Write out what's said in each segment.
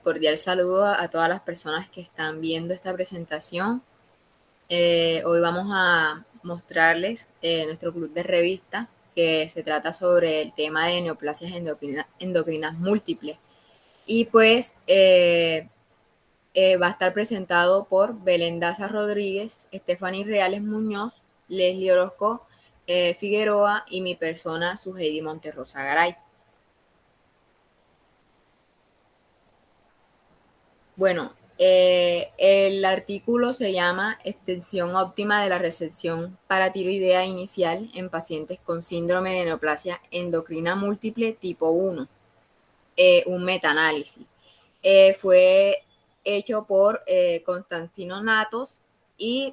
Cordial saludo a todas las personas que están viendo esta presentación. Hoy vamos a mostrarles nuestro club de revista, que se trata sobre el tema de neoplasias endocrinas múltiples. Y va a estar presentado por Belén Daza Rodríguez, Stephanie Reales Muñoz, Leslie Orozco Figueroa y mi persona, Suheidi Monterrosa Garay. El artículo se llama Extensión óptima de la recepción paratiroidea inicial en pacientes con síndrome de neoplasia endocrina múltiple tipo 1, un metaanálisis. Fue hecho por Constantino Natos y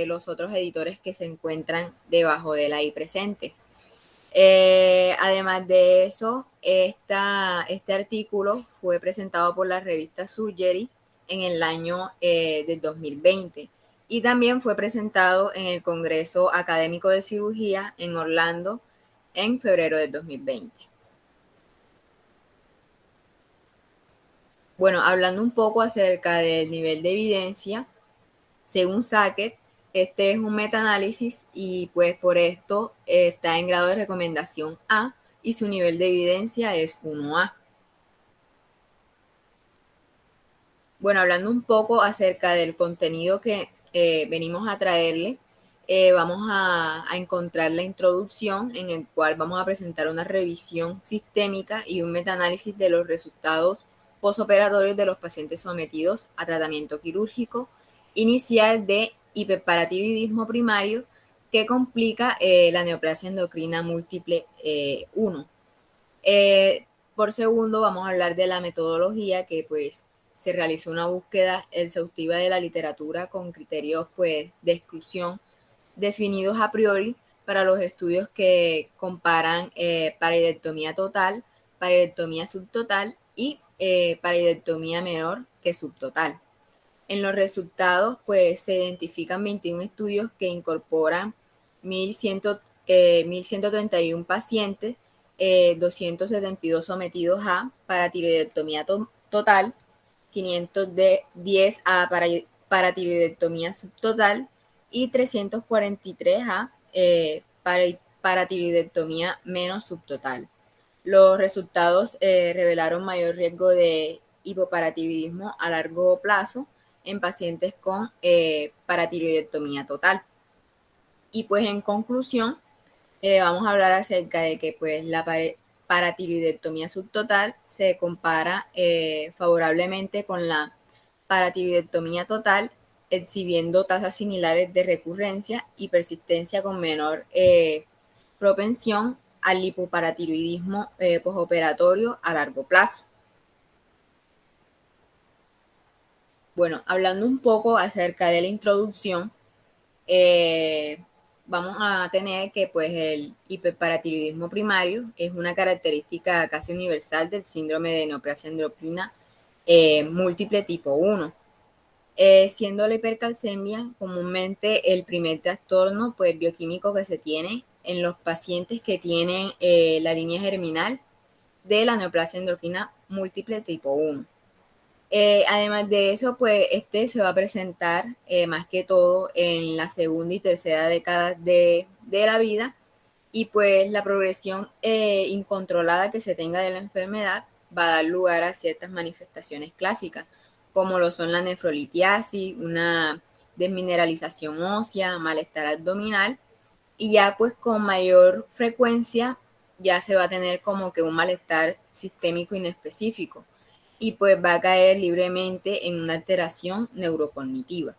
los otros editores que se encuentran debajo de la ahí presente. Además de eso, este artículo fue presentado por la revista Surgery en el año del 2020 y también fue presentado en el Congreso Académico de Cirugía en Orlando en febrero del 2020. Bueno, hablando un poco acerca del nivel de evidencia, según Sackett, este es un metaanálisis y pues por esto está en grado de recomendación A y su nivel de evidencia es 1A. Bueno, hablando un poco acerca del contenido que venimos a traerle, vamos a encontrar la introducción en el cual vamos a presentar una revisión sistémica y un metaanálisis de los resultados postoperatorios de los pacientes sometidos a tratamiento quirúrgico inicial de hiperparatiroidismo primario que complica la neoplasia endocrina múltiple 1. Por segundo, vamos a hablar de la metodología que pues se realizó una búsqueda exhaustiva de la literatura con criterios pues de exclusión definidos a priori para los estudios que comparan paridectomía total, paridectomía subtotal y paridectomía menor que subtotal. En los resultados, pues se identifican 21 estudios que incorporan 1.131 pacientes, 272 sometidos a paratiroidectomía total, 510 a paratiroidectomía subtotal y 343 a paratiroidectomía menos subtotal. Los resultados revelaron mayor riesgo de hipoparatiroidismo a largo plazo en pacientes con paratiroidectomía total. Y pues en conclusión, vamos a hablar acerca de que pues la paratiroidectomía subtotal se compara favorablemente con la paratiroidectomía total, exhibiendo tasas similares de recurrencia y persistencia con menor propensión al hipoparatiroidismo postoperatorio a largo plazo. Bueno, hablando un poco acerca de la introducción, vamos a tener que pues el hiperparatiroidismo primario es una característica casi universal del síndrome de neoplasia endocrina múltiple tipo 1. Siendo la hipercalcemia comúnmente el primer trastorno pues, bioquímico que se tiene en los pacientes que tienen la línea germinal de la neoplasia endocrina múltiple tipo 1. Además de eso, pues este se va a presentar más que todo en la segunda y tercera década de la vida y pues la progresión incontrolada que se tenga de la enfermedad va a dar lugar a ciertas manifestaciones clásicas, como lo son la nefrolitiasis, una desmineralización ósea, malestar abdominal y ya pues con mayor frecuencia ya se va a tener como que un malestar sistémico inespecífico y pues va a caer libremente en una alteración neurocognitiva.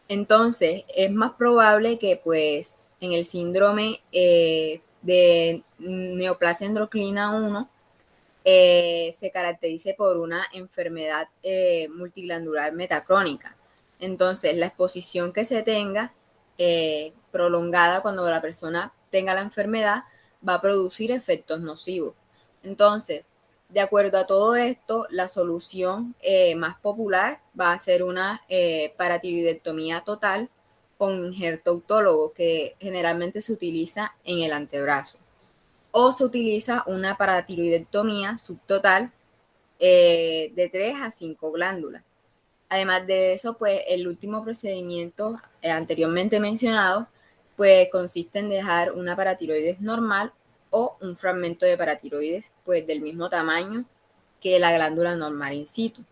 Entonces, es más probable que pues en el síndrome de neoplasia endocrina 1 se caracterice por una enfermedad multiglandular metacrónica. Entonces, la exposición que se tenga prolongada cuando la persona tenga la enfermedad va a producir efectos nocivos. Entonces, de acuerdo a todo esto, la solución más popular va a ser una paratiroidectomía total con injerto autólogo que generalmente se utiliza en el antebrazo. O se utiliza una paratiroidectomía subtotal de 3 a 5 glándulas. Además de eso, pues el último procedimiento anteriormente mencionado, pues consiste en dejar una paratiroides normal o un fragmento de paratiroides, pues del mismo tamaño que la glándula normal in situ.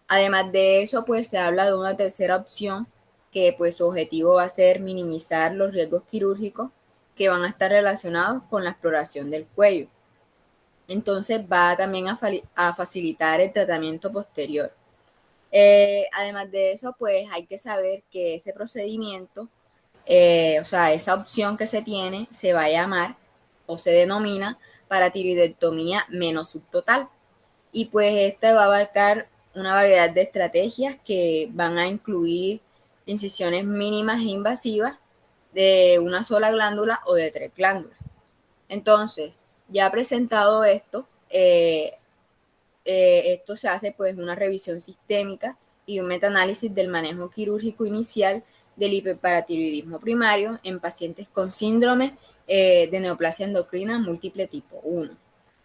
Además de eso, pues se habla de una tercera opción que pues su objetivo va a ser minimizar los riesgos quirúrgicos que van a estar relacionados con la exploración del cuello. Entonces va también a facilitar el tratamiento posterior. Además de eso, pues hay que saber que ese procedimiento, o sea, esa opción que se tiene, se va a llamar o se denomina paratiroidectomía menos subtotal. Y pues esta va a abarcar una variedad de estrategias que van a incluir incisiones mínimas e invasivas de una sola glándula o de 3 glándulas. Entonces, ya presentado esto, esto se hace pues una revisión sistémica y un metaanálisis del manejo quirúrgico inicial del hiperparatiroidismo primario en pacientes con síndrome de neoplasia endocrina múltiple tipo 1,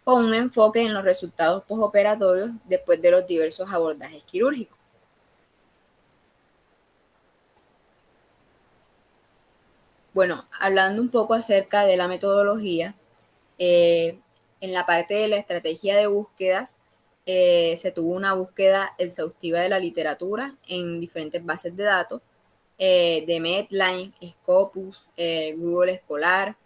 con un enfoque en los resultados postoperatorios después de los diversos abordajes quirúrgicos. Bueno, hablando un poco acerca de la metodología, eh, en la parte de la estrategia de búsquedas, se tuvo una búsqueda exhaustiva de la literatura en diferentes bases de datos, de Medline, Scopus, Google Escolar,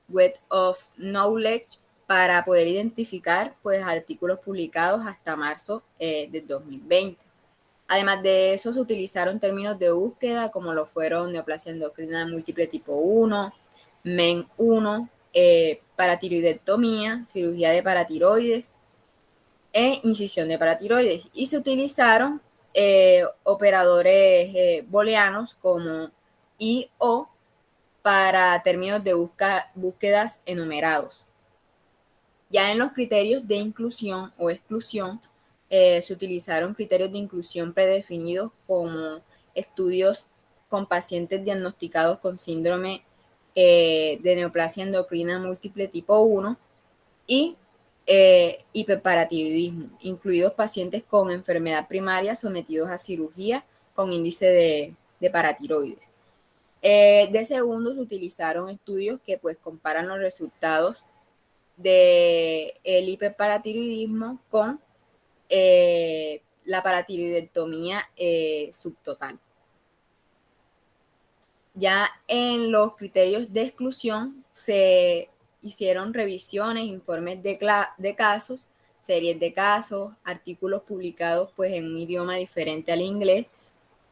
Web of Knowledge, para poder identificar pues, artículos publicados hasta marzo del 2020. Además de eso, se utilizaron términos de búsqueda como lo fueron neoplasia endocrina múltiple tipo 1, MEN1, paratiroidectomía, cirugía de paratiroides e incisión de paratiroides. Y se utilizaron operadores booleanos como y o para términos de búsquedas enumerados. Ya en los criterios de inclusión o exclusión, se utilizaron criterios de inclusión predefinidos como estudios con pacientes diagnosticados con síndrome de neoplasia endocrina múltiple tipo 1 y hiperparatiroidismo, incluidos pacientes con enfermedad primaria sometidos a cirugía con índice de paratiroides. De segundo, se utilizaron estudios que pues comparan los resultados del hiperparatiroidismo con la paratiroidectomía subtotal. Ya en los criterios de exclusión se hicieron revisiones, informes de casos, series de casos, artículos publicados pues en un idioma diferente al inglés,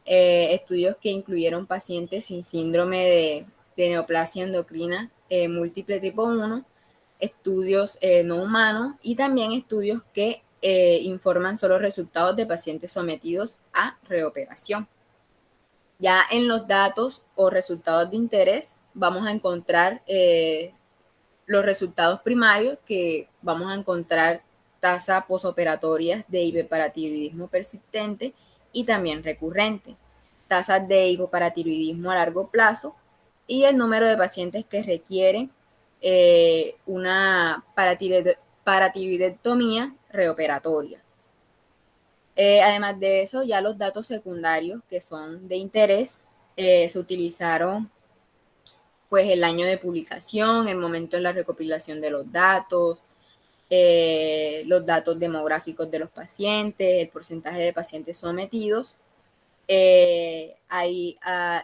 estudios que incluyeron pacientes sin síndrome de neoplasia endocrina múltiple tipo 1, estudios no humanos y también estudios que informan solo resultados de pacientes sometidos a reoperación. Ya en los datos o resultados de interés vamos a encontrar los resultados primarios, que vamos a encontrar tasa posoperatorias de hiperparatiroidismo persistente y también recurrente, tasas de hipoparatiroidismo a largo plazo y el número de pacientes que requieren una paratiroidectomía reoperatoria. Además de eso, ya los datos secundarios que son de interés se utilizaron pues el año de publicación, el momento en la recopilación de los datos demográficos de los pacientes, el porcentaje de pacientes sometidos a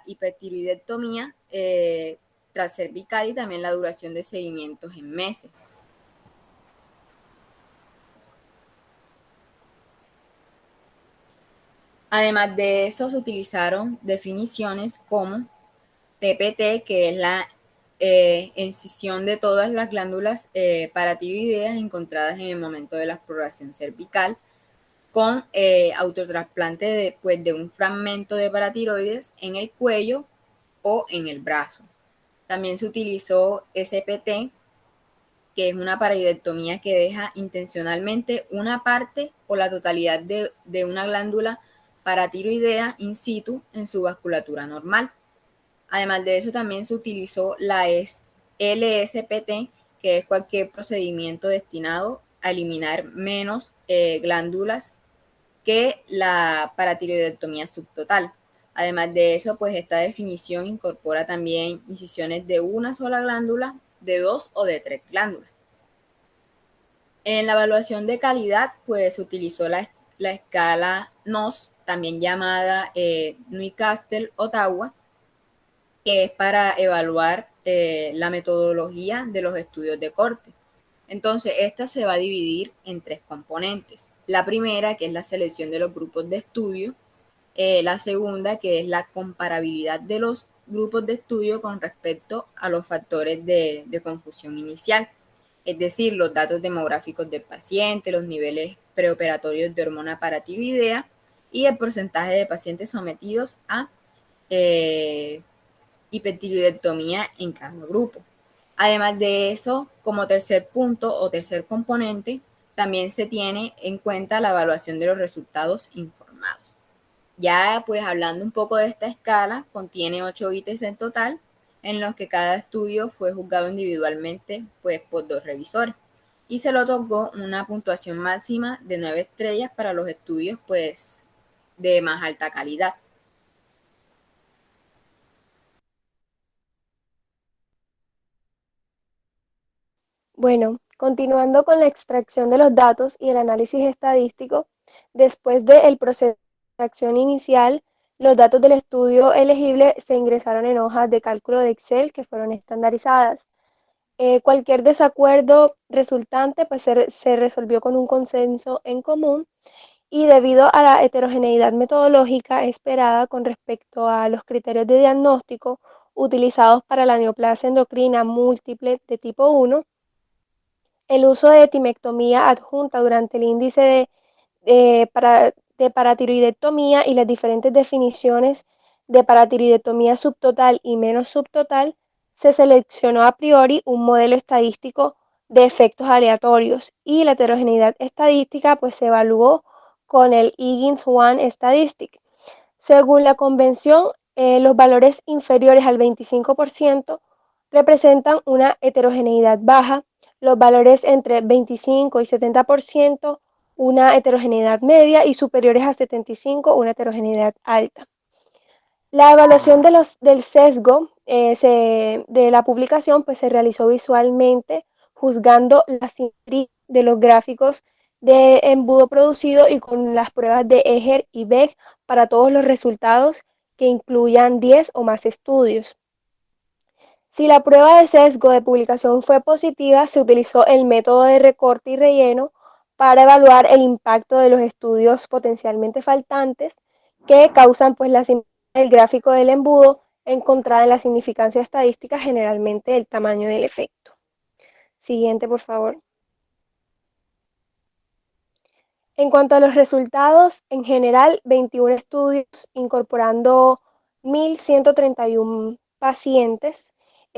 hipertiroidectomía transcervical y también la duración de seguimientos en meses. Además de eso, se utilizaron definiciones como TPT, que es la incisión de todas las glándulas paratiroideas encontradas en el momento de la exploración cervical, con autotrasplante de un fragmento de paratiroides en el cuello o en el brazo. También se utilizó SPT, que es una paridectomía que deja intencionalmente una parte o la totalidad de una glándula paratiroidea in situ en su vasculatura normal. Además de eso, también se utilizó la LSPT, que es cualquier procedimiento destinado a eliminar menos glándulas que la paratiroidectomía subtotal. Además de eso, pues esta definición incorpora también incisiones de una sola glándula, de dos o de tres glándulas. En la evaluación de calidad, pues se utilizó la escala NOS, también llamada Newcastle-Ottawa, que es para evaluar la metodología de los estudios de corte. Entonces, esta se va a dividir en tres componentes. La primera, que es la selección de los grupos de estudio. La segunda, que es la comparabilidad de los grupos de estudio con respecto a los factores de confusión inicial, es decir, los datos demográficos del paciente, los niveles preoperatorios de hormona paratiroidea y el porcentaje de pacientes sometidos a hipertiroidectomía en cada grupo. Además de eso, como tercer punto o tercer componente, también se tiene en cuenta la evaluación de los resultados informados. Ya pues hablando un poco de esta escala, contiene 8 ítems en total, en los que cada estudio fue juzgado individualmente pues por 2 revisores y se le otorgó una puntuación máxima de 9 estrellas para los estudios pues de más alta calidad. Bueno, continuando con la extracción de los datos y el análisis estadístico, después del proceso de extracción inicial, los datos del estudio elegible se ingresaron en hojas de cálculo de Excel que fueron estandarizadas. Cualquier desacuerdo resultante pues, se resolvió con un consenso en común y debido a la heterogeneidad metodológica esperada con respecto a los criterios de diagnóstico utilizados para la neoplasia endocrina múltiple de tipo 1, el uso de timectomía adjunta durante el índice de paratiroidectomía y las diferentes definiciones de paratiroidectomía subtotal y menos subtotal, se seleccionó a priori un modelo estadístico de efectos aleatorios y la heterogeneidad estadística pues se evaluó con el Higgins One Statistic. Según la convención, los valores inferiores al 25% representan una heterogeneidad baja, los valores entre 25 y 70% una heterogeneidad media y superiores a 75 una heterogeneidad alta. La evaluación del sesgo de la publicación pues, se realizó visualmente juzgando la simetría de los gráficos de embudo producido y con las pruebas de Eger y Beck para todos los resultados que incluyan 10 o más estudios. Si la prueba de sesgo de publicación fue positiva, se utilizó el método de recorte y relleno para evaluar el impacto de los estudios potencialmente faltantes que causan pues la simetría del gráfico del embudo encontrada en la significancia estadística, generalmente el tamaño del efecto. Siguiente, por favor. En cuanto a los resultados, en general, 21 estudios incorporando 1.131 pacientes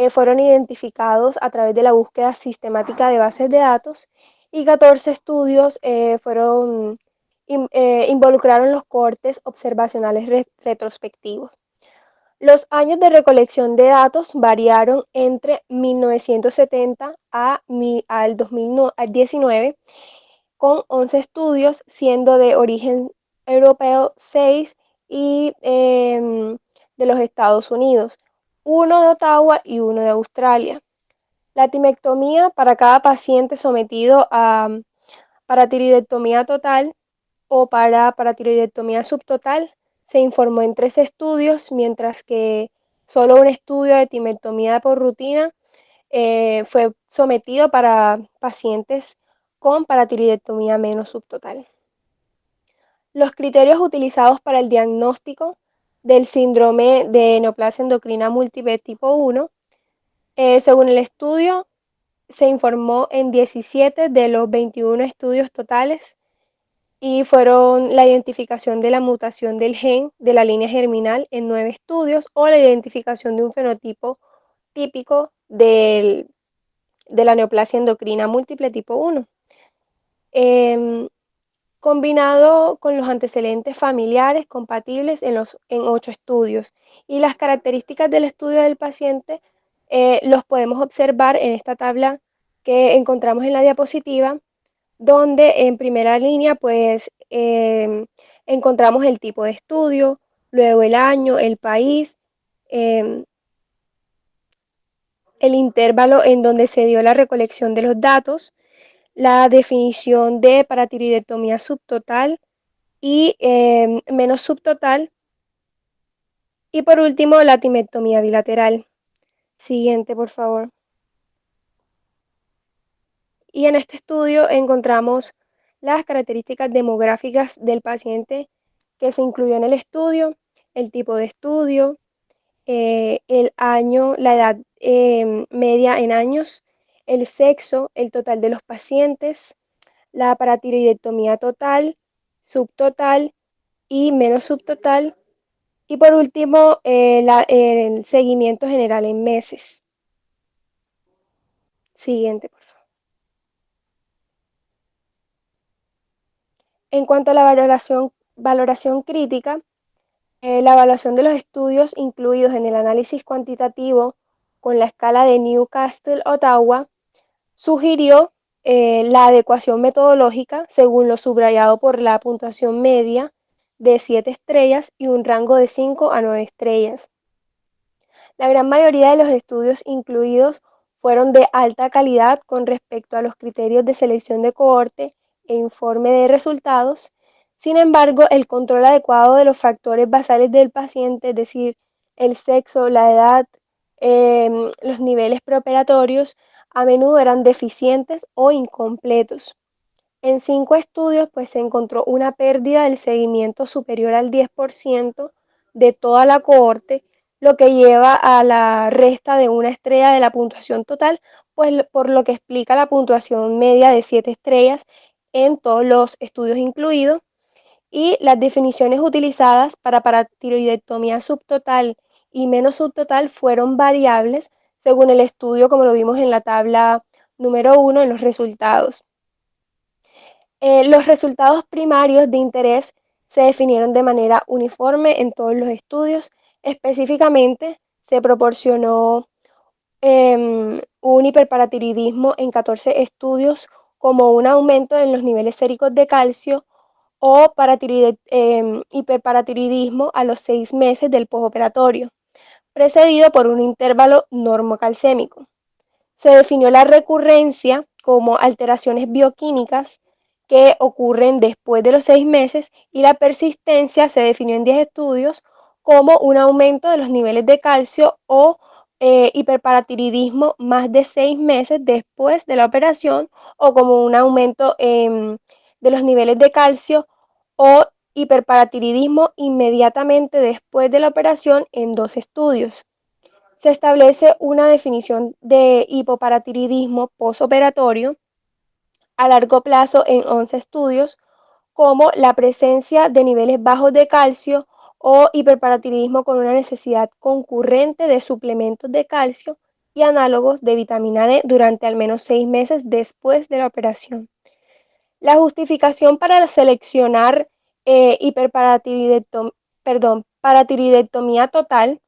fueron identificados a través de la búsqueda sistemática de bases de datos y 14 estudios involucraron los cortes observacionales retrospectivos. Los años de recolección de datos variaron entre 1970 al 2019 con 11 estudios, siendo de origen europeo 6 y de los Estados Unidos, uno de Ottawa y uno de Australia. La timectomía para cada paciente sometido a paratiroidectomía total o para paratiroidectomía subtotal se informó en 3 estudios, mientras que solo un estudio de timectomía por rutina fue sometido para pacientes con paratiroidectomía menos subtotal. Los criterios utilizados para el diagnóstico del síndrome de neoplasia endocrina múltiple tipo 1, según el estudio, se informó en 17 de los 21 estudios totales y fueron la identificación de la mutación del gen de la línea germinal en 9 estudios o la identificación de un fenotipo típico de la neoplasia endocrina múltiple tipo 1. Combinado con los antecedentes familiares compatibles en 8 estudios. Y las características del estudio del paciente los podemos observar en esta tabla que encontramos en la diapositiva, donde en primera línea pues encontramos el tipo de estudio, luego el año, el país, em, el intervalo en donde se dio la recolección de los datos, la definición de paratiroidectomía subtotal y menos subtotal, y por último la timectomía bilateral. Siguiente, por favor. Y en este estudio encontramos las características demográficas del paciente que se incluyó en el estudio, el tipo de estudio, el año, la edad media en años, el sexo, el total de los pacientes, la paratiroidectomía total, subtotal y menos subtotal. Y por último, el seguimiento general en meses. Siguiente, por favor. En cuanto a la valoración crítica, la evaluación de los estudios incluidos en el análisis cuantitativo con la escala de Newcastle-Ottawa sugirió la adecuación metodológica según lo subrayado por la puntuación media de 7 estrellas y un rango de 5 a 9 estrellas. La gran mayoría de los estudios incluidos fueron de alta calidad con respecto a los criterios de selección de cohorte e informe de resultados. Sin embargo, el control adecuado de los factores basales del paciente, es decir, el sexo, la edad, los niveles preoperatorios, a menudo eran deficientes o incompletos. En 5 estudios, pues se encontró una pérdida del seguimiento superior al 10% de toda la cohorte, lo que lleva a la resta de una estrella de la puntuación total, pues por lo que explica la puntuación media de 7 estrellas en todos los estudios incluidos. Y las definiciones utilizadas para paratiroidectomía subtotal y menos subtotal fueron variables según el estudio, como lo vimos en la tabla número 1 en los resultados. Los resultados primarios de interés se definieron de manera uniforme en todos los estudios. Específicamente, se proporcionó un hiperparatiroidismo en 14 estudios como un aumento en los niveles séricos de calcio o hiperparatiroidismo a los 6 meses del postoperatorio, precedido por un intervalo normocalcémico. Se definió la recurrencia como alteraciones bioquímicas que ocurren después de los 6 meses y la persistencia se definió en 10 estudios como un aumento de los niveles de calcio o hiperparatiroidismo más de 6 meses después de la operación o como un aumento de los niveles de calcio o hiperparatiroidismo inmediatamente después de la operación en 2 estudios. Se establece una definición de hipoparatiroidismo postoperatorio a largo plazo en 11 estudios como la presencia de niveles bajos de calcio o hiperparatiroidismo con una necesidad concurrente de suplementos de calcio y análogos de vitamina D durante al menos 6 meses después de la operación. La justificación para seleccionar paratiroidectomía total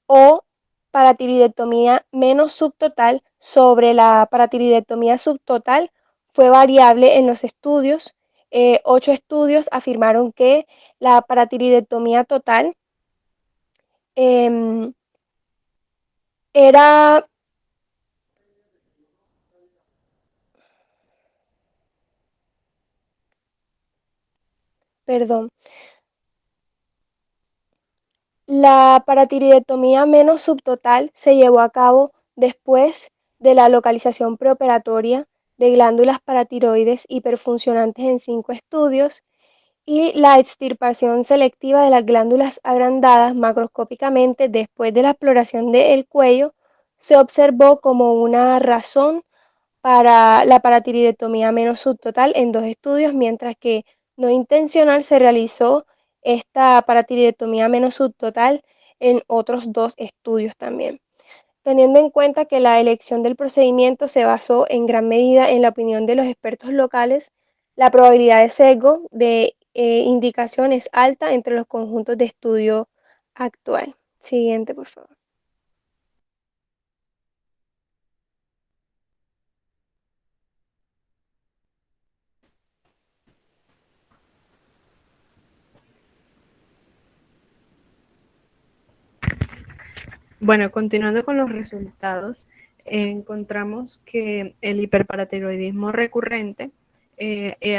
o paratiroidectomía menos subtotal sobre la paratiroidectomía subtotal fue variable en los estudios. 8 estudios afirmaron que la paratiroidectomía total eh, era, perdón, la paratiroidectomía menos subtotal se llevó a cabo después de la localización preoperatoria de glándulas paratiroides hiperfuncionantes en 5 estudios y la extirpación selectiva de las glándulas agrandadas macroscópicamente después de la exploración del cuello se observó como una razón para la paratiroidectomía menos subtotal en 2 estudios, mientras que no intencional se realizó esta paratiroidectomía menos subtotal en otros 2 estudios también. Teniendo en cuenta que la elección del procedimiento se basó en gran medida en la opinión de los expertos locales, la probabilidad de sesgo de indicación es alta entre los conjuntos de estudio actual. Siguiente, por favor. Bueno, continuando con los resultados, encontramos que el hiperparatiroidismo recurrente,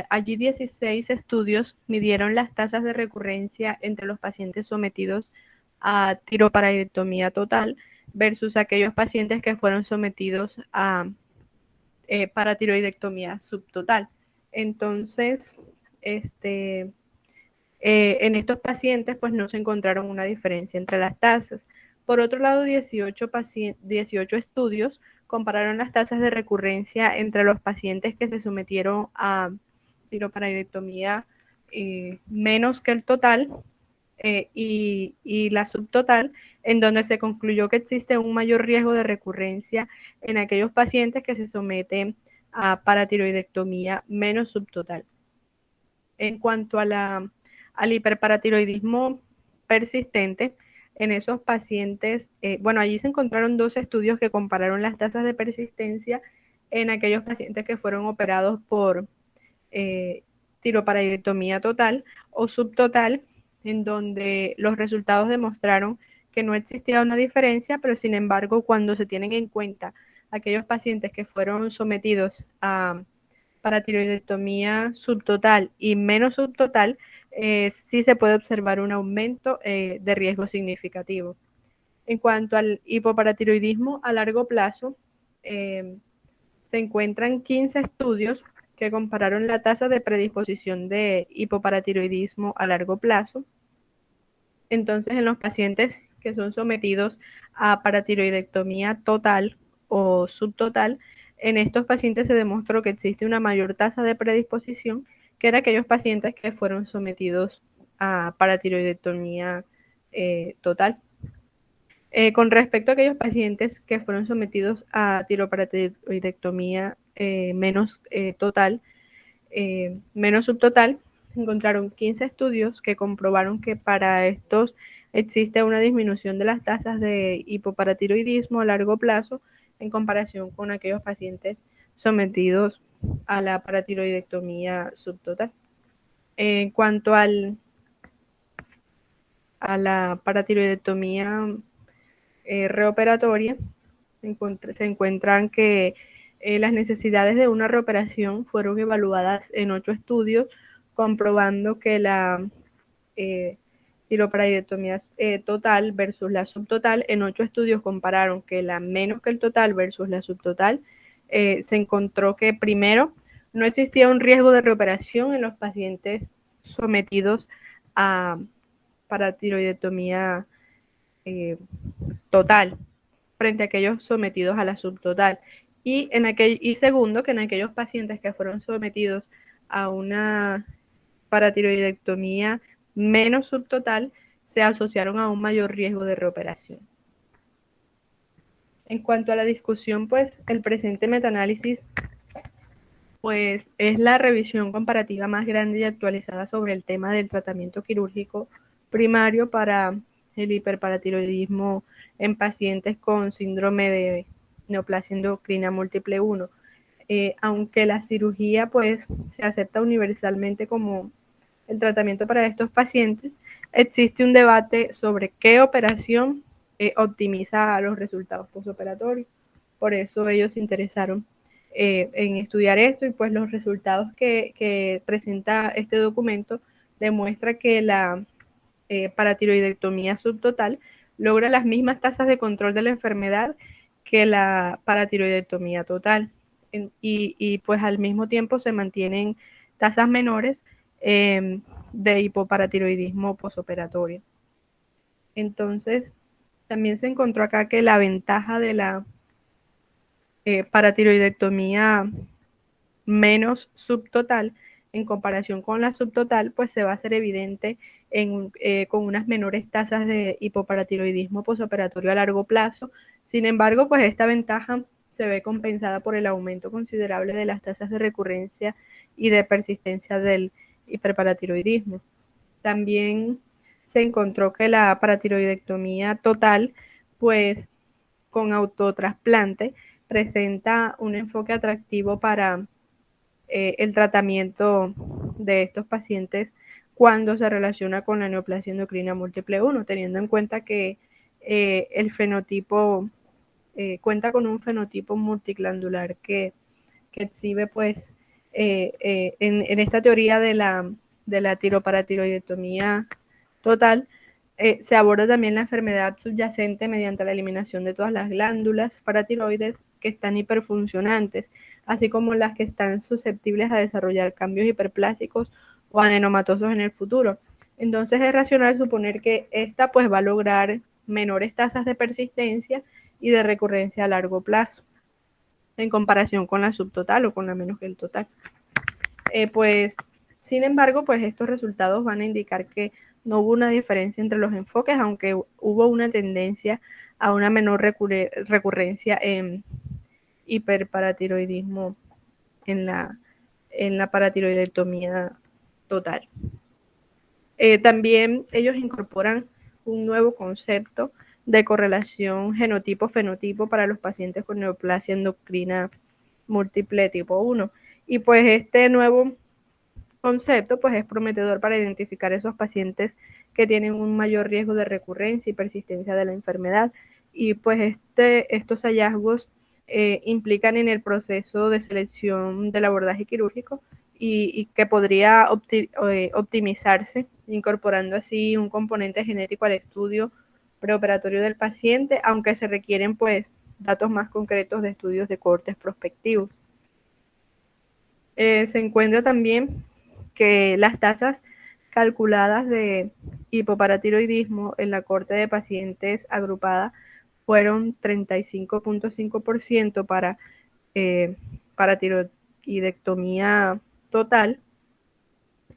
allí 16 estudios midieron las tasas de recurrencia entre los pacientes sometidos a tiropareidotomía total versus aquellos pacientes que fueron sometidos a paratiroidectomía subtotal. Entonces, en estos pacientes pues no se encontraron una diferencia entre las tasas. Por otro lado, 18 estudios compararon las tasas de recurrencia entre los pacientes que se sometieron a tiropareidotomía menos que el total y la subtotal, en donde se concluyó que existe un mayor riesgo de recurrencia en aquellos pacientes que se someten a paratiroidectomía menos subtotal. En cuanto al hiperparatiroidismo persistente, en esos pacientes, bueno, allí se encontraron dos estudios que compararon las tasas de persistencia en aquellos pacientes que fueron operados por tiropareidotomía total o subtotal, en donde los resultados demostraron que no existía una diferencia, pero sin embargo, cuando se tienen en cuenta aquellos pacientes que fueron sometidos a paratiroidectomía subtotal y menos subtotal, sí se puede observar un aumento de riesgo significativo. En cuanto al hipoparatiroidismo a largo plazo, se encuentran 15 estudios que compararon la tasa de predisposición de hipoparatiroidismo a largo plazo. Entonces, en los pacientes que son sometidos a paratiroidectomía total o subtotal, en estos pacientes se demostró que existe una mayor tasa de predisposición que en aquellos pacientes que fueron sometidos a paratiroidectomía total. Con respecto a aquellos pacientes que fueron sometidos a tiroparatiroidectomía menos total, menos subtotal, encontraron 15 estudios que comprobaron que para estos existe una disminución de las tasas de hipoparatiroidismo a largo plazo en comparación con aquellos pacientes sometidos a la paratiroidectomía subtotal. En cuanto a la paratiroidectomía reoperatoria, se encuentran que las necesidades de una reoperación fueron evaluadas en 8 estudios, comprobando que la tiropareidotomía total versus la subtotal, en 8 estudios compararon que la menos que el total versus la subtotal, se encontró que primero no existía un riesgo de reoperación en los pacientes sometidos a paratiroidectomía total frente a aquellos sometidos a la subtotal. Y segundo, que en aquellos pacientes que fueron sometidos a una paratiroidectomía menos subtotal, se asociaron a un mayor riesgo de reoperación. En cuanto a la discusión, pues el presente metaanálisis pues es la revisión comparativa más grande y actualizada sobre el tema del tratamiento quirúrgico primario para el hiperparatiroidismo en pacientes con síndrome de neoplasia endocrina múltiple 1. Aunque la cirugía pues se acepta universalmente como el tratamiento para estos pacientes, existe un debate sobre qué operación optimiza los resultados postoperatorios. Por eso ellos se interesaron en estudiar esto y pues los resultados que presenta este documento demuestra que la paratiroidectomía subtotal logra las mismas tasas de control de la enfermedad que la paratiroidectomía total y pues al mismo tiempo se mantienen tasas menores de hipoparatiroidismo posoperatorio. Entonces, también se encontró acá que la ventaja de la paratiroidectomía menos subtotal en comparación con la subtotal, pues se va a hacer evidente con unas menores tasas de hipoparatiroidismo posoperatorio a largo plazo. Sin embargo, pues esta ventaja se ve compensada por el aumento considerable de las tasas de recurrencia y de persistencia del hiperparatiroidismo. También se encontró que la paratiroidectomía total, pues con autotrasplante, presenta un enfoque atractivo para el tratamiento de estos pacientes cuando se relaciona con la neoplasia endocrina múltiple 1, teniendo en cuenta que el fenotipo cuenta con un fenotipo multiglandular que exhibe pues en esta teoría de la tiroparatiroidectomía total, se aborda también la enfermedad subyacente mediante la eliminación de todas las glándulas paratiroides que están hiperfuncionantes, así como las que están susceptibles a desarrollar cambios hiperplásicos o adenomatosos en el futuro. Entonces es racional suponer que esta pues va a lograr menores tasas de persistencia y de recurrencia a largo plazo en comparación con la subtotal o con la menos que el total. Pues, sin embargo, pues estos resultados van a indicar que no hubo una diferencia entre los enfoques, aunque hubo una tendencia a una menor recurrencia en hiperparatiroidismo en la paratiroidectomía total. También ellos incorporan un nuevo concepto de correlación genotipo-fenotipo para los pacientes con neoplasia endocrina múltiple tipo 1. Y pues este nuevo concepto pues es prometedor para identificar esos pacientes que tienen un mayor riesgo de recurrencia y persistencia de la enfermedad. Y pues estos hallazgos implican en el proceso de selección del abordaje quirúrgico y que podría optimizarse, incorporando así un componente genético al estudio preoperatorio del paciente, aunque se requieren pues datos más concretos de estudios de cohortes prospectivos. Se encuentra también que las tasas calculadas de hipoparatiroidismo en la cohorte de pacientes agrupada fueron 35.5% para tiroidectomía total,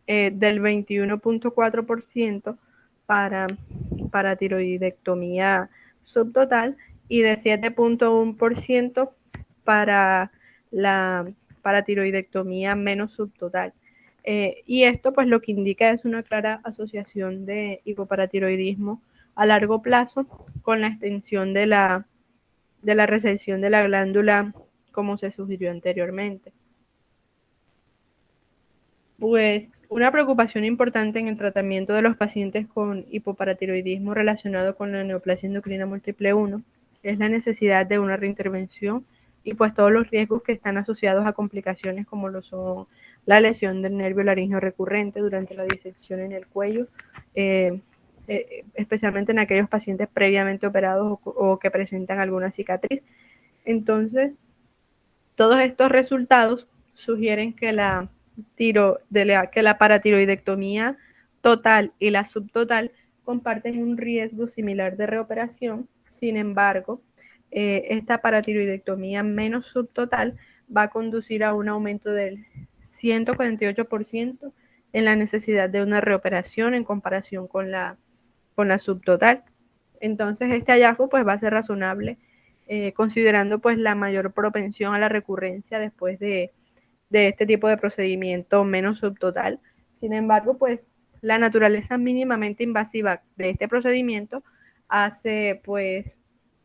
del 21.4% para tiroidectomía subtotal y de 7.1% para la paratiroidectomía menos subtotal. Y esto pues lo que indica es una clara asociación de hipoparatiroidismo a largo plazo con la extensión de la resección de la glándula como se sugirió anteriormente. Pues una preocupación importante en el tratamiento de los pacientes con hipoparatiroidismo relacionado con la neoplasia endocrina múltiple 1 es la necesidad de una reintervención y pues todos los riesgos que están asociados a complicaciones como lo son la lesión del nervio laríngeo recurrente durante la disección en el cuello, especialmente en aquellos pacientes previamente operados o que presentan alguna cicatriz. Entonces, todos estos resultados sugieren que la paratiroidectomía total y la subtotal comparten un riesgo similar de reoperación. Sin embargo, esta paratiroidectomía menos subtotal va a conducir a un aumento del 148% en la necesidad de una reoperación en comparación con la subtotal. Entonces, este hallazgo pues va a ser razonable considerando pues la mayor propensión a la recurrencia después de este tipo de procedimiento menos subtotal. Sin embargo, pues la naturaleza mínimamente invasiva de este procedimiento hace pues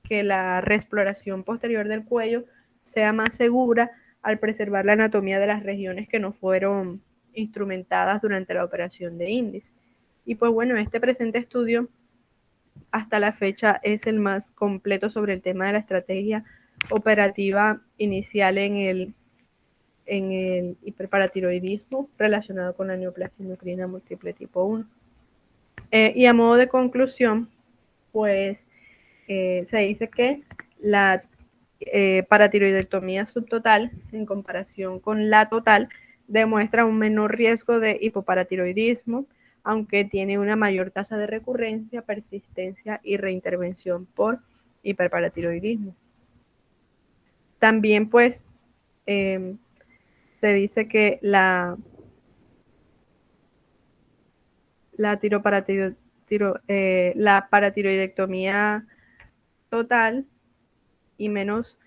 que la reexploración posterior del cuello sea más segura al preservar la anatomía de las regiones que no fueron instrumentadas durante la operación de índice. Y pues bueno, este presente estudio hasta la fecha es el más completo sobre el tema de la estrategia operativa inicial en el hiperparatiroidismo relacionado con la neoplasia endocrina múltiple tipo 1. Y a modo de conclusión, pues se dice que la paratiroidectomía subtotal en comparación con la total demuestra un menor riesgo de hipoparatiroidismo, aunque tiene una mayor tasa de recurrencia, persistencia y reintervención por hiperparatiroidismo. También pues se dice que la paratiroidectomía total y menos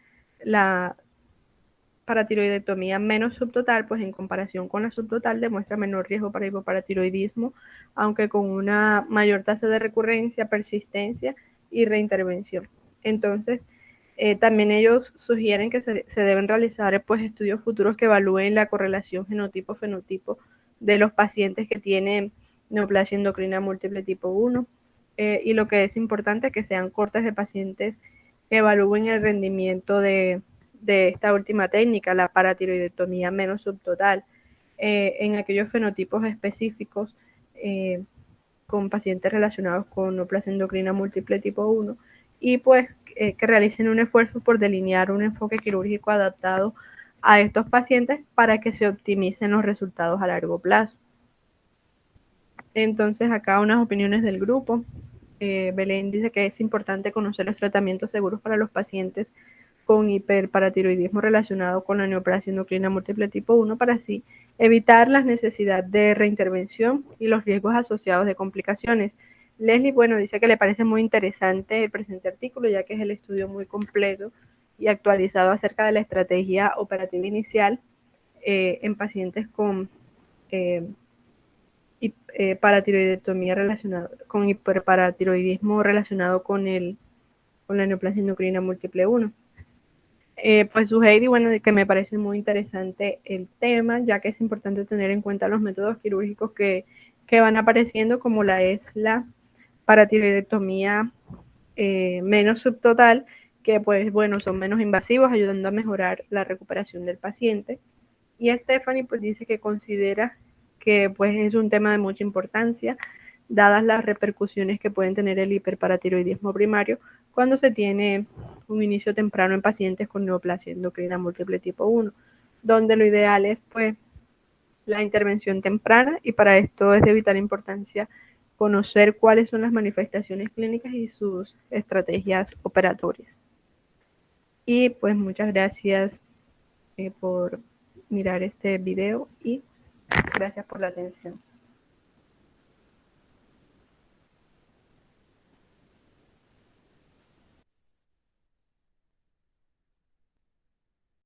la paratiroidectomía menos subtotal, pues en comparación con la subtotal demuestra menor riesgo para hipoparatiroidismo, aunque con una mayor tasa de recurrencia, persistencia y reintervención. Entonces, también ellos sugieren que se deben realizar pues estudios futuros que evalúen la correlación genotipo-fenotipo de los pacientes que tienen neoplasia endocrina múltiple tipo 1 y lo que es importante es que sean cortes de pacientes que evalúen el rendimiento de esta última técnica, la paratiroidectomía menos subtotal, en aquellos fenotipos específicos con pacientes relacionados con neoplasia endocrina múltiple tipo 1 y pues que realicen un esfuerzo por delinear un enfoque quirúrgico adaptado a estos pacientes para que se optimicen los resultados a largo plazo. Entonces acá unas opiniones del grupo. Belén dice que es importante conocer los tratamientos seguros para los pacientes con hiperparatiroidismo relacionado con la neoplasia endocrina múltiple tipo 1 para así evitar la necesidad de reintervención y los riesgos asociados de complicaciones. Leslie, bueno, dice que le parece muy interesante el presente artículo, ya que es el estudio muy completo y actualizado acerca de la estrategia operativa inicial en pacientes con paratiroidectomía relacionada con hiperparatiroidismo relacionado con la neoplasia endocrina múltiple 1. Pues su Heidi, bueno, de que me parece muy interesante el tema, ya que es importante tener en cuenta los métodos quirúrgicos que van apareciendo, como la paratiroidectomía menos subtotal, que pues bueno, son menos invasivos, ayudando a mejorar la recuperación del paciente. Y Stephanie pues dice que considera que pues es un tema de mucha importancia, dadas las repercusiones que pueden tener el hiperparatiroidismo primario cuando se tiene un inicio temprano en pacientes con neoplasia endocrina múltiple tipo 1, donde lo ideal es pues la intervención temprana y para esto es de vital importancia conocer cuáles son las manifestaciones clínicas y sus estrategias operatorias. Y pues muchas gracias por mirar este video y gracias por la atención.